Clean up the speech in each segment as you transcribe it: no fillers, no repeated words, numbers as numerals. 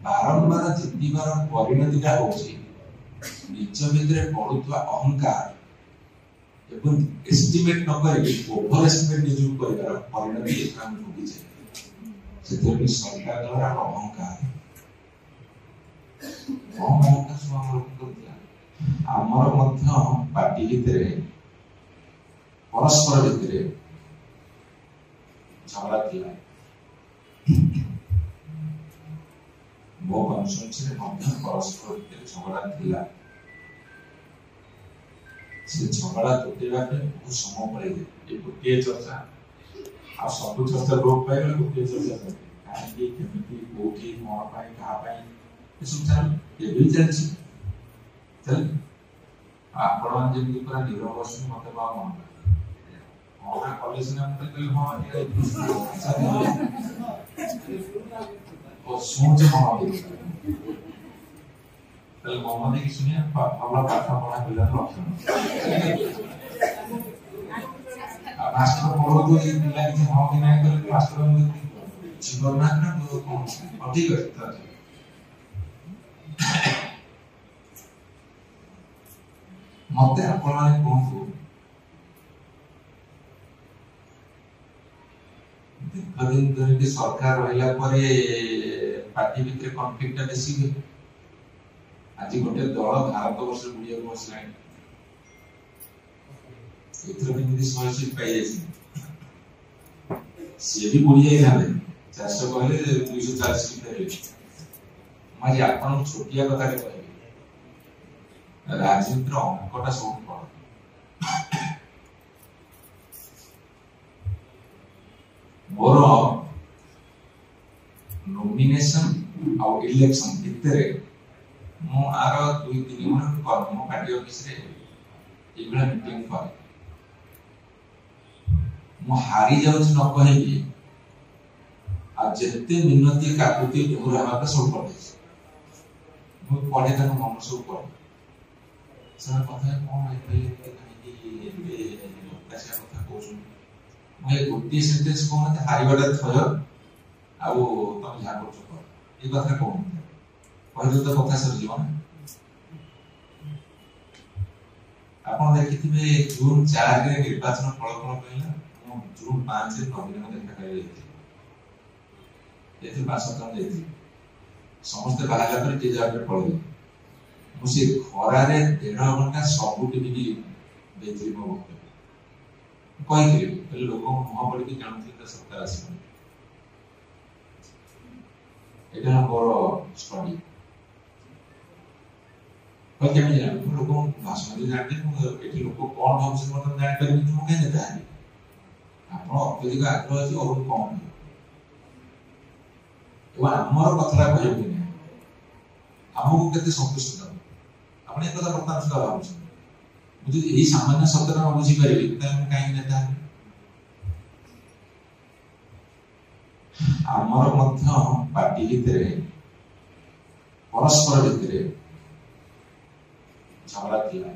बारंबार जितबार परिणतिटा होची निज भितर पड़ुवा अहंकार एवं एस्टिमेट न करके ओवर एस्टिमेट निज कर परिणति हम भोगी जाए से सरकार द्वारा अहंकार आमर मध्य पार्टी भितर परस्पर भितर झगड़ा थिला मो कन्सुएंसी रे मध्य परस्पर भितर झगड़ा थिला से झगड़ा तुटेबा पे बहुत समय पड़े ये गोटे चर्चा आ सब चर्चा लोक पाए गोटे चर्चा काहे केमिति कोठी मोर पाए कहा पाए ये सब चल ये भी चलछि चल आपण जेमि पूरा निरव बस मते बा मन और कॉलेज ने मते कहि हां ये और सोच मना दे कल मोहम्मद की सुनिए हमरा पाठ पढ़ा मिला लक्षण मास्टर पढ़ो तो ये पिला कि हां कि नहीं करे मास्टर में जीवन ना तो ठीक है मते आपण माने कोहू दिन धरी के सरकार रहला परे पार्टी भितर कॉन्फ्लिक्ट बेसी हुए आज गोटे दल भारत वर्ष बुढ़िया बसला एथर भी समस्या पाई जाय से भी बुढ़िया जाने 400 कहले 240 फेरे माजी आपण छोटिया कथा रे कहबे राजनीतिर अंकटा सब पड़ मोर नॉमिनेशन और इलेक्शन भितर मु आर 2-3 मन कर्म पार्टी ऑफिस रे एगला मीटिंग कर मु हारी जाउछ न कहेबी आ जेते मिनती काकुती दूर हवा का सब पड़े मु पढ़े तन मन सब पढ़े सर कथा कोन एते कैसे कथा कहूँ मैं गोटे सेंटेंस कहूँ हारिबाटा थय आउ तुम जहाँ कर ये कथा कहूँ कहले तो कथा सर जीवन आपन देखिथिबे जून 4 रे निर्वाचन फलाफल कहला जून 5 रे नवीन देखा कर एथि बासतन जेथि समस्त बाहला पर टीजर पे पड़े मुसे खरा रे 1.5 घंटा सब टीवी बेचरी मो कही लोक मुह पड़ी जानते सरकार आस मोर स्टडी लोक भाषण भी जानते लोक कौन भाव जानपारे तुम कहीं नेता आप अत्यधिक आग्रह अच्छे और कौन आमर कथा कहते आमको के संतुष्ट आपने एक कथा बर्तमान सुधा भाव मुझे यही सामान्य शब्द न बुझी पारि कहीं नेता आमर मध्य पार्टी भितर परस्पर भितर झगड़ा थिला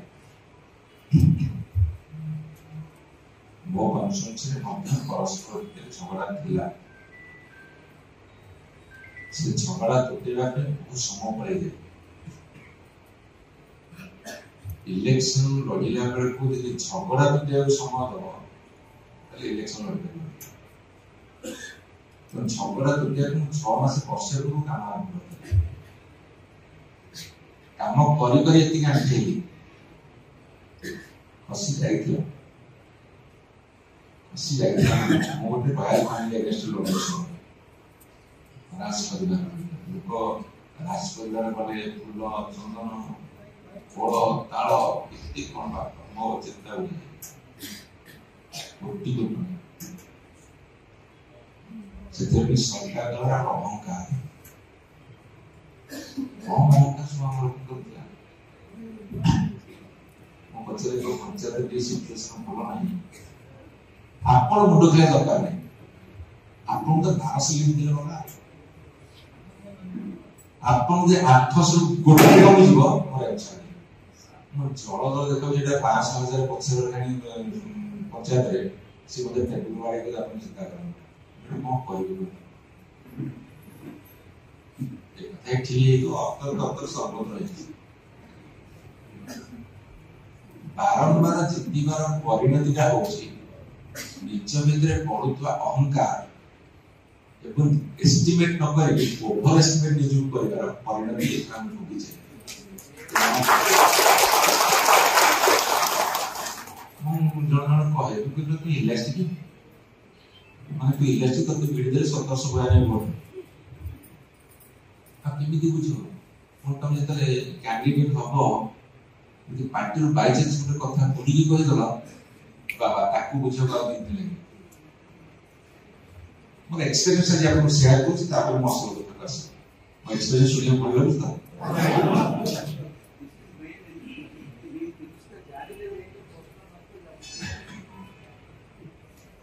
मो कन्सुएंसी रे मध्य परस्पर भितर झगड़ा थिला से झगड़ा तुटेबा पे बहुत समय पड़े इलेक्शन लड़िला बेले को यदि झगड़ा तुटे समय दब इलेक्शन लड़ तो झगड़ा तुटे 6 मास वर्षे को काम आरंभ काम करी करी एति गांठी खसी जाइथिला मोटे बाहर पानी अगेंस्ट लोकेशन राज परिवार लोक राज परिवार बने फूल चंदन फल ताल इत्यादि कौन मो चिंता हुए से सरकार द्वारा अहंकार आपण मुंड खाया दरकार नहीं आपन तो 12 दिन लगा आपन जे 800 गोटे कमी जीव मोर इच्छा नहीं जल जल देखो जेटा 5000 पछर खानी पंचायत रे से मते टेबुल वाले के आपन चिंता करन मो कहबो बारंबार जितबार परिणतिटा होची निज भितर पड़ुवा अहंकार एवं एस्टिमेट न करी ओभर एस्टिमेट निजुम करिवार परिणति हम भोगी जे जन कहे तू इलास्टिक माने तू इलास्टिक तो भिड़ी दे 1700 बयाने बोल आप केमिति बुझो मोटम जेतले कैंडिडेट हबो यदि पार्टी रो बाय चांस ଗୋଟେ କଥା ପଡିକି କହିदला बाबा ताकू बुझो का दिले मोर एक्सपीरियंस आज आपको शेयर करूँ तापर मसल करस मोर एक्सपीरियंस सुनिए भल लागु त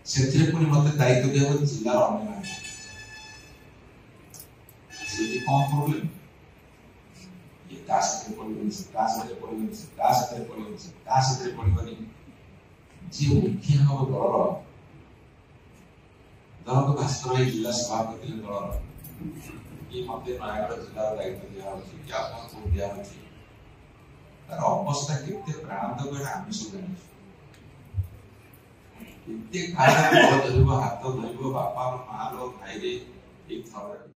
सेथिरे पुनी मते दायित्व दिया जिला अन्य सेठी कौन प्रॉब्लम ये दास के पड़िबनी से दास के पड़िबनी से दास के पड़िबनी से दास के पड़िबनी जे मुख्य हो दर दर तो भास्कर जिला सभापति दर ये मते नयागढ़ जिला दायित्व दिया होची क्या कौन को दिया होची तार अवस्था केते प्राणांतक है आमी सब जानि इत्ते खाना धरिबो हाथ धरिबो बापा माँ रो भाई रे एक थर